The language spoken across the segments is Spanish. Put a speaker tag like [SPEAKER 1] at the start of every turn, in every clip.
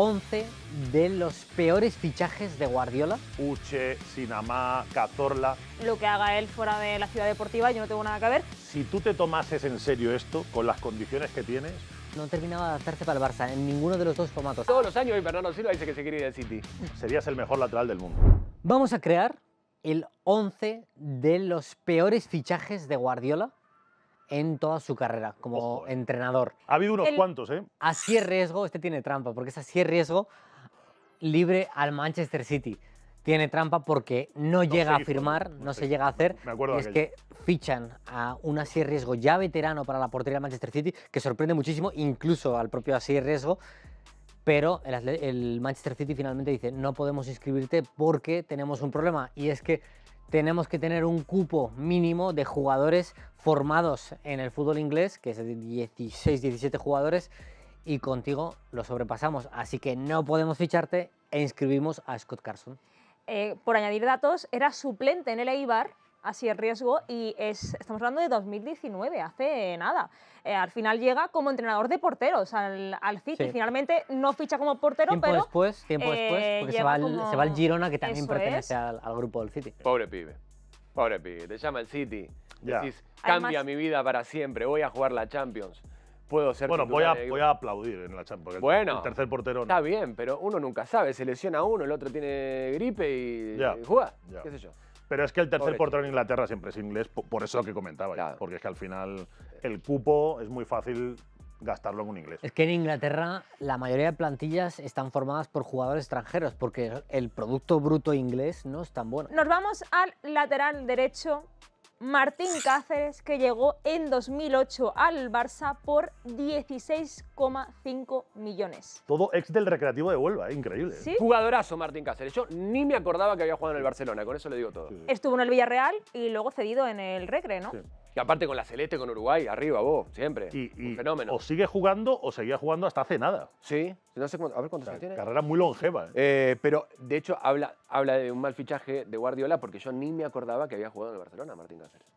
[SPEAKER 1] 11 de los peores fichajes de Guardiola.
[SPEAKER 2] Uche, Sinamá, Cazorla.
[SPEAKER 3] Lo que haga él fuera de la ciudad deportiva, yo no tengo nada que ver.
[SPEAKER 2] Si tú te tomases en serio esto, con las condiciones que tienes,
[SPEAKER 1] No terminaba de adaptarse para el Barça en ninguno de los dos formatos.
[SPEAKER 4] Todos los años Bernardo Silva dice que se quiere ir al City.
[SPEAKER 2] serías el mejor lateral del mundo.
[SPEAKER 1] Vamos a crear el 11 de los peores fichajes de Guardiola en toda su carrera como
[SPEAKER 2] Ojo,
[SPEAKER 1] entrenador.
[SPEAKER 2] Ha habido unos cuantos, ¿eh?
[SPEAKER 1] Así es riesgo, este tiene trampa, porque es así es riesgo libre al Manchester City. Tiene trampa porque no llega a firmar, no se llega a hacer.
[SPEAKER 2] Me acuerdo
[SPEAKER 1] y
[SPEAKER 2] de
[SPEAKER 1] es
[SPEAKER 2] aquello.
[SPEAKER 1] que fichan a un así es riesgo ya veterano para la portería del Manchester City, que sorprende muchísimo, incluso al propio así es riesgo. Pero el Manchester City finalmente dice, no podemos inscribirte porque tenemos un problema, y es que tenemos que tener un cupo mínimo de jugadores formados en el fútbol inglés, que es de 16, 17 jugadores, y contigo lo sobrepasamos. Así que no podemos ficharte e inscribimos a Scott Carson.
[SPEAKER 3] Por añadir datos, era suplente en el Eibar, así es riesgo, y estamos hablando de 2019, hace nada. Al final llega como entrenador de porteros al City.
[SPEAKER 1] Sí.
[SPEAKER 3] Finalmente no ficha como portero,
[SPEAKER 1] Tiempo
[SPEAKER 3] pero
[SPEAKER 1] después, porque se va,
[SPEAKER 3] como-
[SPEAKER 1] se va al Girona, que también
[SPEAKER 3] Eso
[SPEAKER 1] pertenece
[SPEAKER 3] es.
[SPEAKER 1] al grupo del City.
[SPEAKER 4] Pobre pibe. Pobre pibe. Te llama el City.
[SPEAKER 2] Ya.
[SPEAKER 4] Decís,
[SPEAKER 3] Además-
[SPEAKER 4] cambia mi vida para siempre. Voy a jugar la Champions. Puedo ser
[SPEAKER 2] Bueno,
[SPEAKER 4] titular en el
[SPEAKER 2] voy a aplaudir en la Champions. porque
[SPEAKER 4] Bueno.
[SPEAKER 2] El tercer portero no.
[SPEAKER 4] Está bien, pero uno nunca sabe. Se lesiona uno, el otro tiene gripe y juega.
[SPEAKER 2] Ya.
[SPEAKER 4] ¿Qué sé yo?
[SPEAKER 2] Pero es que el tercer
[SPEAKER 4] Pobre
[SPEAKER 2] portero en Inglaterra siempre es inglés, por eso que comentaba.
[SPEAKER 4] Claro.
[SPEAKER 2] Porque es que al final el cupo es muy fácil gastarlo en un inglés.
[SPEAKER 1] Es que en Inglaterra la mayoría de plantillas están formadas por jugadores extranjeros, porque el producto bruto inglés no es tan bueno.
[SPEAKER 3] Nos vamos al lateral derecho, Martín Cáceres, que llegó en 2008 al Barça por 16,5 millones.
[SPEAKER 2] Todo ex del Recreativo de Huelva, increíble.
[SPEAKER 3] ¿Sí?
[SPEAKER 4] Jugadorazo Martín Cáceres. Yo ni me acordaba que había jugado en el Barcelona. Con eso le digo todo.
[SPEAKER 2] Sí.
[SPEAKER 3] Estuvo en el Villarreal y luego cedido en el Recre, ¿no?
[SPEAKER 2] Sí.
[SPEAKER 4] Y aparte con la Celeste, con Uruguay, arriba vos, siempre. Un
[SPEAKER 2] Y
[SPEAKER 4] fenómeno.
[SPEAKER 2] o sigue jugando o seguía jugando hasta hace nada.
[SPEAKER 4] Sí, no sé a ver
[SPEAKER 2] O
[SPEAKER 4] cuántos
[SPEAKER 2] sea,
[SPEAKER 4] años tiene.
[SPEAKER 2] carrera muy longeva. ¿eh?
[SPEAKER 4] Pero de hecho habla de un mal fichaje de Guardiola porque yo ni me acordaba que había jugado en el Barcelona, Martín Cáceres.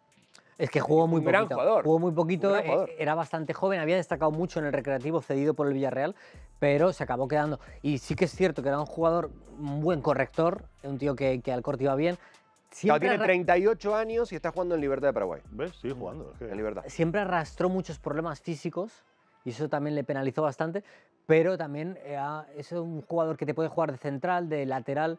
[SPEAKER 1] Es que jugó muy
[SPEAKER 4] Un gran
[SPEAKER 1] poquito.
[SPEAKER 4] jugador.
[SPEAKER 1] Jugó muy poquito,
[SPEAKER 4] Un gran jugador.
[SPEAKER 1] era bastante joven, había destacado mucho en el Recreativo, cedido por el Villarreal, pero se acabó quedando. Y sí que es cierto que era un jugador, un buen corrector, un tío que al corte iba bien.
[SPEAKER 4] Claro, tiene
[SPEAKER 1] Arra-
[SPEAKER 4] 38 años y está jugando en Libertad de Paraguay.
[SPEAKER 2] ¿Ves? Sigue jugando. es que-
[SPEAKER 4] En Libertad.
[SPEAKER 1] Siempre arrastró muchos problemas físicos y eso también le penalizó bastante, pero también es un jugador que te puede jugar de central, de lateral.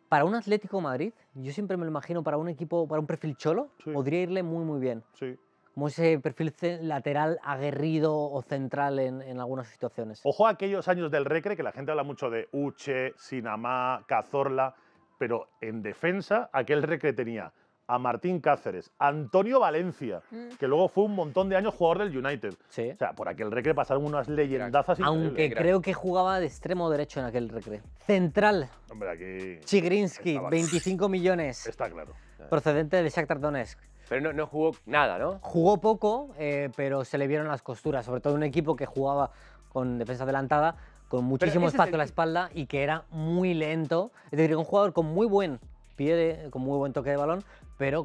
[SPEAKER 1] Para un Atlético de Madrid, yo siempre me lo imagino para un equipo, para un perfil cholo,
[SPEAKER 2] Sí.
[SPEAKER 1] podría irle muy muy bien.
[SPEAKER 2] Sí.
[SPEAKER 1] Como ese perfil lateral aguerrido o central en algunas situaciones.
[SPEAKER 2] Ojo a aquellos años del Recre que la gente habla mucho de Uche, Sinamá, Cazorla, pero en defensa aquel Recre tenía a Martín Cáceres, a Antonio Valencia, que luego fue un montón de años jugador del United.
[SPEAKER 1] Sí.
[SPEAKER 2] O sea, por aquel Recre pasaron unas leyendazas increíbles.
[SPEAKER 1] Aunque creo que jugaba de extremo derecho en aquel recreo. Central,
[SPEAKER 2] Hombre, aquí
[SPEAKER 1] Chigrinsky,
[SPEAKER 2] Estaba-
[SPEAKER 1] 25 millones,
[SPEAKER 2] está claro.
[SPEAKER 1] procedente de Shakhtar Donetsk.
[SPEAKER 4] Pero no jugó nada, ¿no?
[SPEAKER 1] Jugó poco, pero se le vieron las costuras, sobre todo un equipo que jugaba con defensa adelantada, con muchísimo
[SPEAKER 4] ese es
[SPEAKER 1] espacio a
[SPEAKER 4] el
[SPEAKER 1] la
[SPEAKER 4] ti-
[SPEAKER 1] espalda y que era muy lento. Es decir, un jugador con muy buen pie, con muy buen toque de balón, pero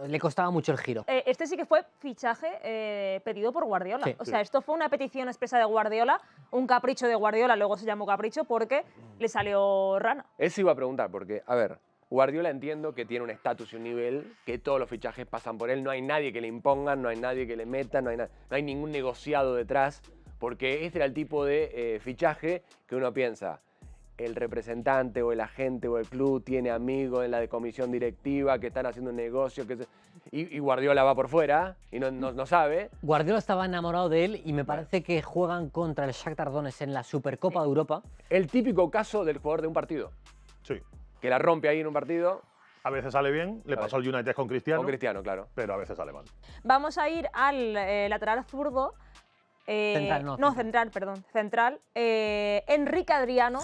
[SPEAKER 1] le costaba mucho el giro.
[SPEAKER 3] Este sí que fue fichaje pedido por Guardiola.
[SPEAKER 1] Sí.
[SPEAKER 3] O sea, esto fue una petición expresa de Guardiola, un capricho de Guardiola, luego se llamó capricho porque le salió rana.
[SPEAKER 4] Eso iba a preguntar, porque, a ver, Guardiola entiendo que tiene un estatus y un nivel, que todos los fichajes pasan por él, no hay nadie que le impongan, no hay nadie que le meta, no hay ningún negociado detrás, porque este era el tipo de fichaje que uno piensa, el representante o el agente o el club tiene amigos en la comisión directiva que están haciendo un negocio, y Guardiola va por fuera y no sabe.
[SPEAKER 1] Guardiola estaba enamorado de él y me parece que juegan contra el Shakhtar Donetsk en la Supercopa de Europa.
[SPEAKER 4] El típico caso del jugador de un partido,
[SPEAKER 2] Sí.
[SPEAKER 4] que la rompe ahí en un partido
[SPEAKER 2] A veces sale bien, le pasó al United con Cristiano,
[SPEAKER 4] con Cristiano, claro.
[SPEAKER 2] pero a veces sale mal.
[SPEAKER 3] Vamos a ir al lateral zurdo. Central. Enrique Adriano,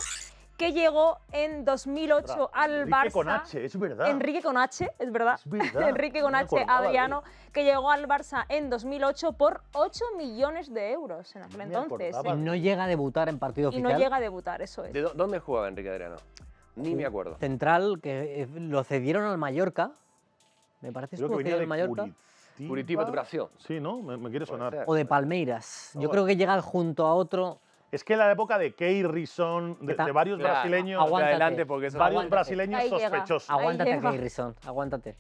[SPEAKER 3] que llegó en 2008 al
[SPEAKER 2] Enrique
[SPEAKER 3] Barça.
[SPEAKER 2] con H, es verdad.
[SPEAKER 3] Enrique con H, es verdad.
[SPEAKER 2] Es verdad,
[SPEAKER 3] Enrique con
[SPEAKER 2] no me
[SPEAKER 3] H,
[SPEAKER 2] acordaba de
[SPEAKER 3] Adriano, que llegó al Barça en 2008 por 8 millones de euros en aquel
[SPEAKER 2] me
[SPEAKER 3] entonces.
[SPEAKER 2] acordaba.
[SPEAKER 1] Y no llega a debutar en partido
[SPEAKER 3] Y
[SPEAKER 1] oficial.
[SPEAKER 3] no llega a debutar, eso es.
[SPEAKER 4] ¿Dónde jugaba Enrique Adriano? Ni me acuerdo.
[SPEAKER 1] Central, que lo cedieron al Mallorca. Me parece que
[SPEAKER 2] Creo que
[SPEAKER 1] estuvo
[SPEAKER 2] venía
[SPEAKER 1] cedido
[SPEAKER 2] de
[SPEAKER 1] al Mallorca.
[SPEAKER 4] Curitiba de Brasil.
[SPEAKER 2] Sí, ¿no? Me quiere
[SPEAKER 4] Puede
[SPEAKER 2] sonar.
[SPEAKER 4] ser.
[SPEAKER 1] O de Palmeiras. Yo
[SPEAKER 2] Ah,
[SPEAKER 1] creo que llega junto a otro
[SPEAKER 2] Es que en la época de Key Rison, de varios
[SPEAKER 4] Claro,
[SPEAKER 2] brasileños,
[SPEAKER 1] aguántate.
[SPEAKER 4] adelante porque eso
[SPEAKER 2] varios
[SPEAKER 1] aguántate.
[SPEAKER 2] brasileños
[SPEAKER 3] Ahí llega.
[SPEAKER 2] sospechosos.
[SPEAKER 1] Aguántate,
[SPEAKER 3] llega.
[SPEAKER 1] Keirson, aguántate.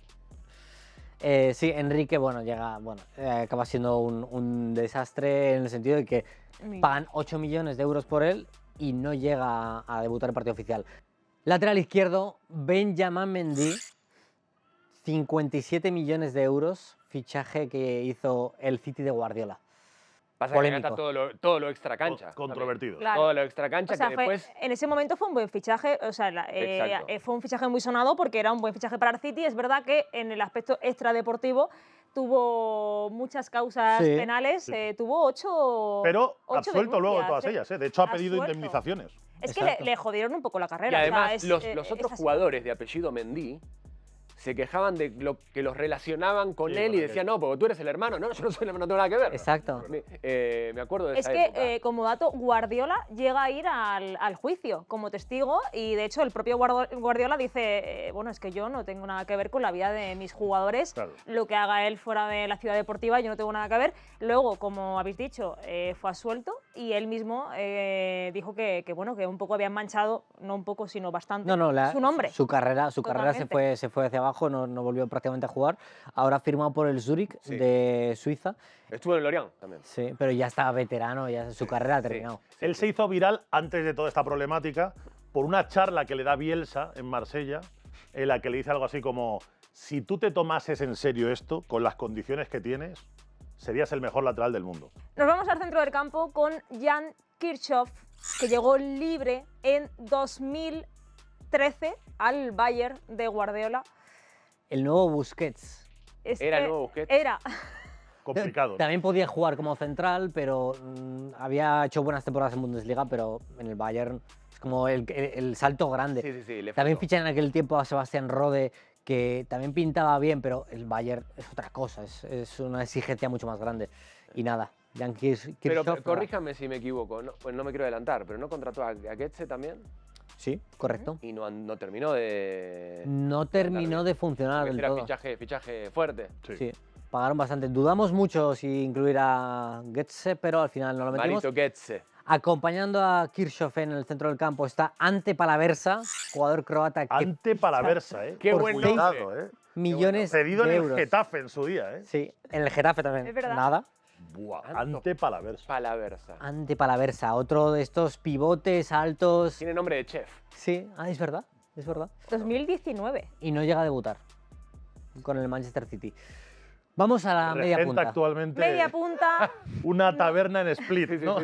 [SPEAKER 1] Sí, Enrique, bueno, llega, bueno, acaba siendo un desastre en el sentido de que pagan 8 millones de euros por él y no llega a debutar en partido oficial. Lateral izquierdo, Benjamin Mendy, 57 millones de euros, fichaje que hizo el City de Guardiola.
[SPEAKER 4] Pasa
[SPEAKER 1] Polémico.
[SPEAKER 4] que gasta todo lo extra cancha.
[SPEAKER 2] Controvertido.
[SPEAKER 3] Claro.
[SPEAKER 4] Todo lo extra cancha
[SPEAKER 3] O sea,
[SPEAKER 4] que
[SPEAKER 3] fue-
[SPEAKER 4] después.
[SPEAKER 3] en ese momento fue un buen fichaje, o sea,
[SPEAKER 4] Exacto.
[SPEAKER 3] fue un fichaje muy sonado porque era un buen fichaje para el City. Es verdad que en el aspecto extradeportivo tuvo muchas causas
[SPEAKER 1] Sí.
[SPEAKER 3] penales,
[SPEAKER 2] Sí.
[SPEAKER 3] Tuvo 8.
[SPEAKER 2] Pero
[SPEAKER 3] 8
[SPEAKER 2] absuelto luego de
[SPEAKER 3] denuncias,
[SPEAKER 2] todas ellas. De hecho, ha pedido
[SPEAKER 3] Absuelto.
[SPEAKER 2] indemnizaciones.
[SPEAKER 3] Es que
[SPEAKER 1] Exacto.
[SPEAKER 3] le jodieron un poco la
[SPEAKER 4] Y
[SPEAKER 3] carrera. o sea,
[SPEAKER 4] además,
[SPEAKER 3] es,
[SPEAKER 4] los
[SPEAKER 3] es
[SPEAKER 4] otros
[SPEAKER 3] así.
[SPEAKER 4] jugadores de apellido Mendy se quejaban de que los relacionaban con
[SPEAKER 2] Sí,
[SPEAKER 4] él
[SPEAKER 2] con
[SPEAKER 4] y
[SPEAKER 2] aquel.
[SPEAKER 4] decían, no, porque tú eres el hermano. No, yo no soy el hermano, no tengo nada que ver.
[SPEAKER 1] Exacto.
[SPEAKER 4] Me acuerdo de
[SPEAKER 3] Es
[SPEAKER 4] esa
[SPEAKER 3] que,
[SPEAKER 4] época.
[SPEAKER 3] como dato, Guardiola llega a ir al juicio como testigo y, de hecho, el propio Guardiola dice, bueno, es que yo no tengo nada que ver con la vida de mis jugadores,
[SPEAKER 2] Claro.
[SPEAKER 3] lo que haga él fuera de la ciudad deportiva, yo no tengo nada que ver. Luego, como habéis dicho, fue absuelto y él mismo dijo bueno, que un poco habían manchado, no un poco, sino bastante, su nombre.
[SPEAKER 1] Su carrera se
[SPEAKER 3] Totalmente.
[SPEAKER 1] fue hacia abajo, no volvió prácticamente a jugar. Ahora ha firmado por el Zurich
[SPEAKER 4] Sí.
[SPEAKER 1] de Suiza,
[SPEAKER 4] Estuvo en el Lorient también.
[SPEAKER 1] sí, pero ya está veterano, ya su carrera ha terminado.
[SPEAKER 2] Él se hizo viral antes de toda esta problemática por una charla que le da Bielsa en Marsella, en la que le dice algo así como: si tú te tomases en serio esto, con las condiciones que tienes, serías el mejor lateral del mundo.
[SPEAKER 3] Nos vamos al centro del campo con Jan Kirchhoff, que llegó libre en 2013 al Bayern de Guardiola.
[SPEAKER 1] El nuevo Busquets.
[SPEAKER 4] Era el nuevo Busquets.
[SPEAKER 3] Era.
[SPEAKER 2] Complicado.
[SPEAKER 1] También podía jugar como central, pero había hecho buenas temporadas en Bundesliga, pero en el Bayern es como el salto grande.
[SPEAKER 4] Sí, le
[SPEAKER 1] También
[SPEAKER 4] faltó.
[SPEAKER 1] fichan en aquel tiempo a Sebastián Rode, que también pintaba bien, pero el Bayern es otra cosa, es una exigencia mucho más grande. Y nada, Jan
[SPEAKER 4] Pero
[SPEAKER 1] Kirchhoff, nada.
[SPEAKER 4] corríjame si me equivoco, no, pues no me quiero adelantar, pero ¿no contrató a Goetze también?
[SPEAKER 1] Sí, correcto.
[SPEAKER 4] Y no terminó de...
[SPEAKER 1] No terminó de funcionar
[SPEAKER 4] Porque
[SPEAKER 1] del
[SPEAKER 4] era
[SPEAKER 1] todo.
[SPEAKER 4] fichaje fuerte.
[SPEAKER 1] Sí, pagaron bastante. Dudamos mucho si incluir a Goetze, pero al final no lo metimos.
[SPEAKER 4] Marito Goetze.
[SPEAKER 1] Acompañando a Kirchhoff en el centro del campo está Ante Palaversa, jugador croata que
[SPEAKER 2] Ante Palaversa, ¿eh?
[SPEAKER 4] Qué
[SPEAKER 1] Por
[SPEAKER 4] buen
[SPEAKER 1] seis
[SPEAKER 4] nombre.
[SPEAKER 2] Cuidado, ¿eh?
[SPEAKER 1] millones
[SPEAKER 2] Cedido
[SPEAKER 1] de
[SPEAKER 2] en el
[SPEAKER 1] euros.
[SPEAKER 2] Getafe en su día, ¿eh?
[SPEAKER 1] Sí, en el Getafe también.
[SPEAKER 3] Es verdad.
[SPEAKER 1] Nada.
[SPEAKER 2] Buah,
[SPEAKER 4] Anto.
[SPEAKER 2] Ante Palaversa.
[SPEAKER 4] Palaversa.
[SPEAKER 1] Ante Palaversa, otro de estos pivotes altos.
[SPEAKER 4] Tiene nombre de chef.
[SPEAKER 1] Sí, es verdad, es verdad.
[SPEAKER 3] 2019.
[SPEAKER 1] Y no llega a debutar con el Manchester City. Vamos a la media
[SPEAKER 2] Regenta
[SPEAKER 1] punta.
[SPEAKER 2] actualmente
[SPEAKER 3] Media punta.
[SPEAKER 2] una taberna en Split, ¿no?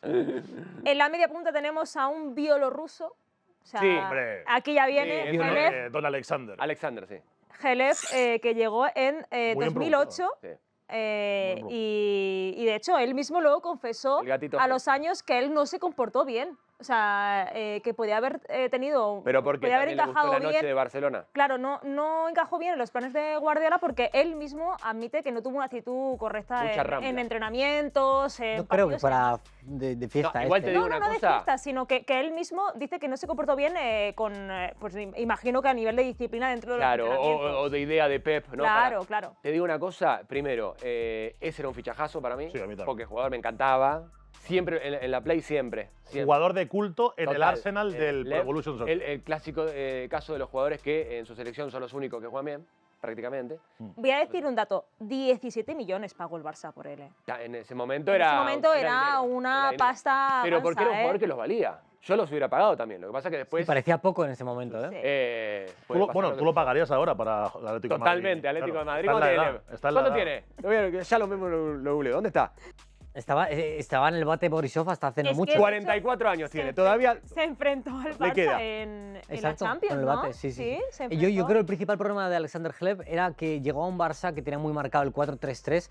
[SPEAKER 3] En la media punta tenemos a un bielorruso. O sea,
[SPEAKER 4] Sí,
[SPEAKER 2] hombre.
[SPEAKER 3] aquí ya viene
[SPEAKER 4] Sí,
[SPEAKER 3] Gelef,
[SPEAKER 2] Don Alexander.
[SPEAKER 4] Alexander, sí.
[SPEAKER 3] Que llegó en
[SPEAKER 2] Muy bien
[SPEAKER 3] 2008.
[SPEAKER 4] Sí.
[SPEAKER 2] Muy
[SPEAKER 3] Y de hecho, él mismo luego confesó
[SPEAKER 4] El gatito
[SPEAKER 3] a
[SPEAKER 4] feo.
[SPEAKER 3] los años que él no se comportó bien. O sea, que podía haber tenido.
[SPEAKER 4] Pero porque
[SPEAKER 3] podía haber
[SPEAKER 4] también le gustó
[SPEAKER 3] encajado
[SPEAKER 4] la noche
[SPEAKER 3] bien.
[SPEAKER 4] de Barcelona.
[SPEAKER 3] Claro, no encajó bien en los planes de Guardiola porque él mismo admite que no tuvo una actitud correcta
[SPEAKER 4] Mucha rambla.
[SPEAKER 3] en entrenamientos. En
[SPEAKER 1] No creo que
[SPEAKER 3] partidos y
[SPEAKER 1] fuera
[SPEAKER 3] demás.
[SPEAKER 1] de fiesta.
[SPEAKER 4] No, igual
[SPEAKER 1] este.
[SPEAKER 4] te digo
[SPEAKER 3] No,
[SPEAKER 4] una
[SPEAKER 3] no de
[SPEAKER 4] cosa.
[SPEAKER 3] fiesta, sino que él mismo dice que no se comportó bien pues imagino que a nivel de disciplina dentro de los
[SPEAKER 4] Claro,
[SPEAKER 3] entrenamientos.
[SPEAKER 4] o de idea de Pep, ¿no?
[SPEAKER 3] Claro,
[SPEAKER 4] Para-
[SPEAKER 3] claro.
[SPEAKER 4] Te digo una cosa, primero, ese era un fichajazo para mí.
[SPEAKER 2] Sí, a mí también.
[SPEAKER 4] Porque el jugador me encantaba. Siempre, en la Play siempre.
[SPEAKER 2] Jugador de culto en el
[SPEAKER 4] Total.
[SPEAKER 2] Arsenal del Pro
[SPEAKER 4] Lev,
[SPEAKER 2] Evolution Soccer.
[SPEAKER 4] el clásico caso de los jugadores que en su selección son los únicos que juegan bien, prácticamente.
[SPEAKER 3] Voy a decir un dato: 17 millones pagó el Barça por él.
[SPEAKER 4] Ya, en ese momento
[SPEAKER 3] En
[SPEAKER 4] era.
[SPEAKER 3] ese momento era
[SPEAKER 4] dinero,
[SPEAKER 3] una
[SPEAKER 4] era dinero.
[SPEAKER 3] pasta.
[SPEAKER 4] Pero porque era un
[SPEAKER 3] gansa,
[SPEAKER 4] jugador que los valía. Yo los hubiera pagado también. Lo que pasa es que después.
[SPEAKER 1] Sí, parecía poco en ese momento, ¿eh?
[SPEAKER 3] Sí.
[SPEAKER 2] Tú lo- bueno, tú lo pagarías ahora para el Atlético de Madrid.
[SPEAKER 4] Totalmente, Atlético
[SPEAKER 2] Claro,
[SPEAKER 4] de Madrid.
[SPEAKER 2] está en
[SPEAKER 4] ¿Cuánto
[SPEAKER 2] la
[SPEAKER 4] tiene?
[SPEAKER 2] edad, está en la
[SPEAKER 4] ¿Cuánto
[SPEAKER 2] edad.
[SPEAKER 4] tiene? Ya lo mismo lo googleo. ¿Dónde está?
[SPEAKER 1] Estaba en el bate Borisov hasta hace no
[SPEAKER 3] Es que-
[SPEAKER 1] mucho.
[SPEAKER 3] de
[SPEAKER 4] 44 años
[SPEAKER 3] Se
[SPEAKER 4] tiene.
[SPEAKER 3] enfre-
[SPEAKER 4] Todavía.
[SPEAKER 3] Se enfrentó al
[SPEAKER 4] Le
[SPEAKER 3] Barça
[SPEAKER 4] queda.
[SPEAKER 3] en la
[SPEAKER 1] Exacto,
[SPEAKER 3] Champions,
[SPEAKER 1] con el
[SPEAKER 3] ¿no?
[SPEAKER 1] bate, sí.
[SPEAKER 3] se
[SPEAKER 1] Yo
[SPEAKER 3] enfrentó.
[SPEAKER 1] creo que el principal problema de Alexander Hleb era que llegó a un Barça que tenía muy marcado el 4-3-3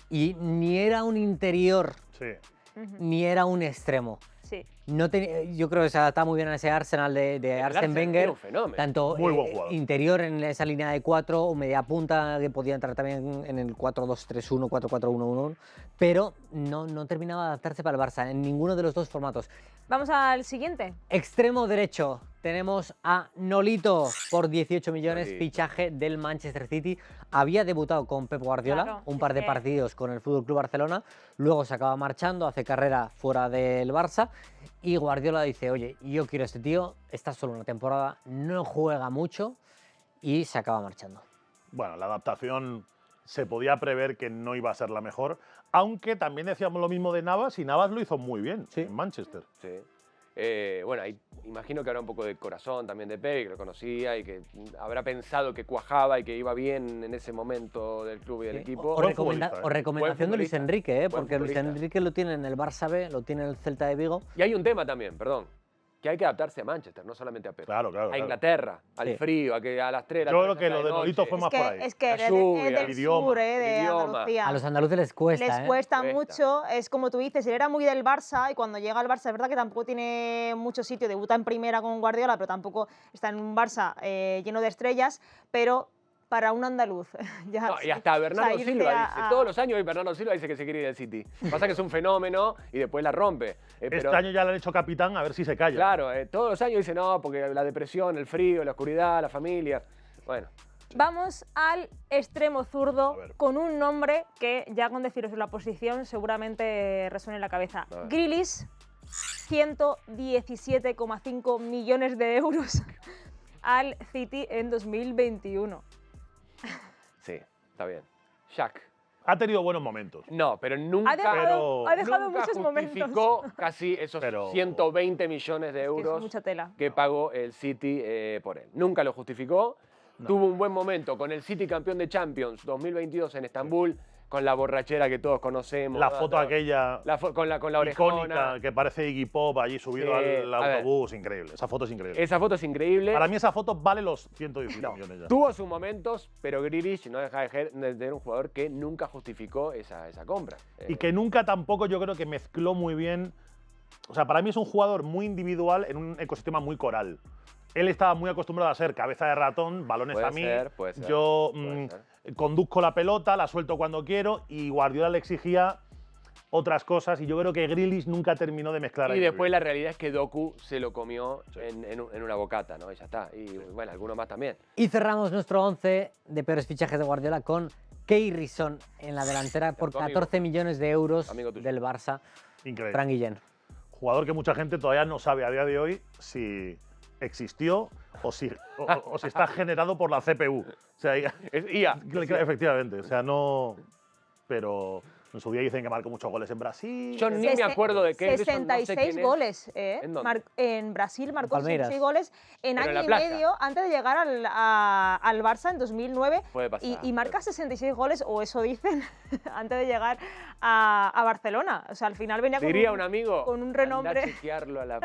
[SPEAKER 1] y ni era un interior
[SPEAKER 2] Sí.
[SPEAKER 3] Ujú,
[SPEAKER 1] ni era un extremo.
[SPEAKER 3] sí.
[SPEAKER 1] Yo creo que se adapta muy bien a ese Arsenal de
[SPEAKER 4] El
[SPEAKER 1] Arsene
[SPEAKER 4] Arsenal
[SPEAKER 1] Wenger.
[SPEAKER 4] era un fenómeno.
[SPEAKER 1] Tanto
[SPEAKER 2] Muy buen jugador.
[SPEAKER 1] interior en esa línea de 4 o media punta que podía entrar también en el 4-2-3-1, 4-4-1-1, pero no terminaba de adaptarse para el Barça en ninguno de los dos formatos.
[SPEAKER 3] Vamos al siguiente.
[SPEAKER 1] Extremo derecho, tenemos a Nolito por 18 millones,
[SPEAKER 4] Nolito.
[SPEAKER 1] fichaje del Manchester City. Había debutado con Pep Guardiola,
[SPEAKER 3] Claro,
[SPEAKER 1] un par de partidos con el FC Barcelona, luego se acaba marchando, hace carrera fuera del Barça y Guardiola dice, oye, yo quiero a este tío, está solo una temporada, no juega mucho y se acaba marchando.
[SPEAKER 2] Bueno, la adaptación se podía prever que no iba a ser la mejor, aunque también decíamos lo mismo de Navas y Navas lo hizo muy bien en Manchester.
[SPEAKER 4] Sí. Bueno, ahí imagino que habrá un poco de corazón también de Pep, que lo conocía y que habrá pensado que cuajaba y que iba bien en ese momento del club y del equipo.
[SPEAKER 1] O recomendación de Luis Enrique, porque Luis Enrique lo tiene en el Barça B, lo tiene en el Celta de Vigo.
[SPEAKER 4] Y hay un tema también, perdón, que hay que adaptarse a Manchester, no solamente a Pep.
[SPEAKER 2] Claro, claro.
[SPEAKER 4] A Inglaterra, al frío, a que a las 3 de la
[SPEAKER 2] Yo
[SPEAKER 4] tarde
[SPEAKER 2] creo que lo de Nolito fue más por ahí.
[SPEAKER 3] Es que
[SPEAKER 4] La lluvia,
[SPEAKER 3] es del
[SPEAKER 2] el idioma,
[SPEAKER 3] sur, de Andalucía.
[SPEAKER 1] A los andaluces les cuesta.
[SPEAKER 3] Les cuesta
[SPEAKER 4] Cuesta.
[SPEAKER 3] mucho, es como tú dices, él era muy del Barça y cuando llega al Barça es verdad que tampoco tiene mucho sitio, debuta en primera con Guardiola, pero tampoco está en un Barça lleno de estrellas, pero para un andaluz. Ya,
[SPEAKER 4] No, y hasta Bernardo
[SPEAKER 3] irse
[SPEAKER 4] Silva
[SPEAKER 3] a-
[SPEAKER 4] dice, todos los años Bernardo Silva dice que se quiere ir del City. Pasa que es un fenómeno y después la rompe.
[SPEAKER 2] Este
[SPEAKER 4] pero,
[SPEAKER 2] año ya le han hecho capitán, a ver si se calla.
[SPEAKER 4] claro, todos los años dice no, porque la depresión, el frío, la oscuridad, la familia. Bueno,
[SPEAKER 3] Vamos al extremo zurdo
[SPEAKER 2] A ver.
[SPEAKER 3] con un nombre que ya con deciros la posición seguramente resuene en la cabeza.
[SPEAKER 4] A ver.
[SPEAKER 3] Grealish, 117,5 millones de euros al City en 2021.
[SPEAKER 4] sí, está bien. Shaq.
[SPEAKER 2] Ha tenido buenos momentos.
[SPEAKER 4] No, pero nunca,
[SPEAKER 3] Ha dejado, ha dejado
[SPEAKER 4] nunca
[SPEAKER 3] muchos momentos.
[SPEAKER 4] justificó casi esos
[SPEAKER 2] Pero-
[SPEAKER 4] 120 millones de
[SPEAKER 3] Es
[SPEAKER 4] euros
[SPEAKER 3] mucha tela.
[SPEAKER 4] que pagó el City por él. Nunca lo justificó. Tuvo un buen momento con el City campeón de Champions 2022 en Estambul, con la borrachera que todos conocemos.
[SPEAKER 2] La foto aquella
[SPEAKER 4] con la orejona.
[SPEAKER 2] icónica que parece Iggy Pop allí subido
[SPEAKER 4] Sí,
[SPEAKER 2] al
[SPEAKER 4] a ver.
[SPEAKER 2] autobús, increíble. Esa foto es increíble.
[SPEAKER 4] Esa foto es increíble.
[SPEAKER 2] Para mí esa foto vale los 117 millones ya.
[SPEAKER 4] Tuvo sus momentos, pero Grealish no deja de ser un jugador que nunca justificó esa compra.
[SPEAKER 2] Y que nunca tampoco yo creo que mezcló muy bien. O sea, para mí es un jugador muy individual en un ecosistema muy coral. Él estaba muy acostumbrado a ser cabeza de ratón, balones
[SPEAKER 4] Puede
[SPEAKER 2] a mí.
[SPEAKER 4] ser, puede ser,
[SPEAKER 2] Yo
[SPEAKER 4] puede ser.
[SPEAKER 2] conduzco la pelota, la suelto cuando quiero y Guardiola le exigía otras cosas y yo creo que Grealish nunca terminó de mezclar
[SPEAKER 4] Y
[SPEAKER 2] ahí.
[SPEAKER 4] después la realidad es que Doku se lo comió en una bocata, ¿no? Y ya está. Y bueno, algunos más también.
[SPEAKER 1] Y cerramos nuestro 11 de peores fichajes de Guardiola con Keiri Son en la delantera por
[SPEAKER 4] Tu amigo.
[SPEAKER 1] 14 millones de euros
[SPEAKER 4] Amigo tuyo.
[SPEAKER 1] del Barça.
[SPEAKER 2] Increíble.
[SPEAKER 1] Fran Guillén.
[SPEAKER 2] Jugador que mucha gente todavía no sabe a día de hoy si existió o si está generado por la CPU. O sea,
[SPEAKER 4] Es IA.
[SPEAKER 2] efectivamente, o sea, no. Pero en su día dicen que marcó muchos goles en Brasil.
[SPEAKER 4] Yo ni me acuerdo de qué.
[SPEAKER 3] 66 goles,
[SPEAKER 4] ¿En dónde?
[SPEAKER 3] En Brasil marcó
[SPEAKER 1] Palmeiras.
[SPEAKER 3] 66 goles en
[SPEAKER 4] Pero en
[SPEAKER 3] año
[SPEAKER 4] la
[SPEAKER 3] y
[SPEAKER 4] plaza.
[SPEAKER 3] medio antes de llegar al Barça en 2009.
[SPEAKER 4] Puede pasar,
[SPEAKER 3] Y marca 66 goles, o eso dicen, antes de llegar a Barcelona. O sea, al final venía
[SPEAKER 4] Diría un amigo.
[SPEAKER 3] con un renombre.
[SPEAKER 4] Andá a chequearlo a la.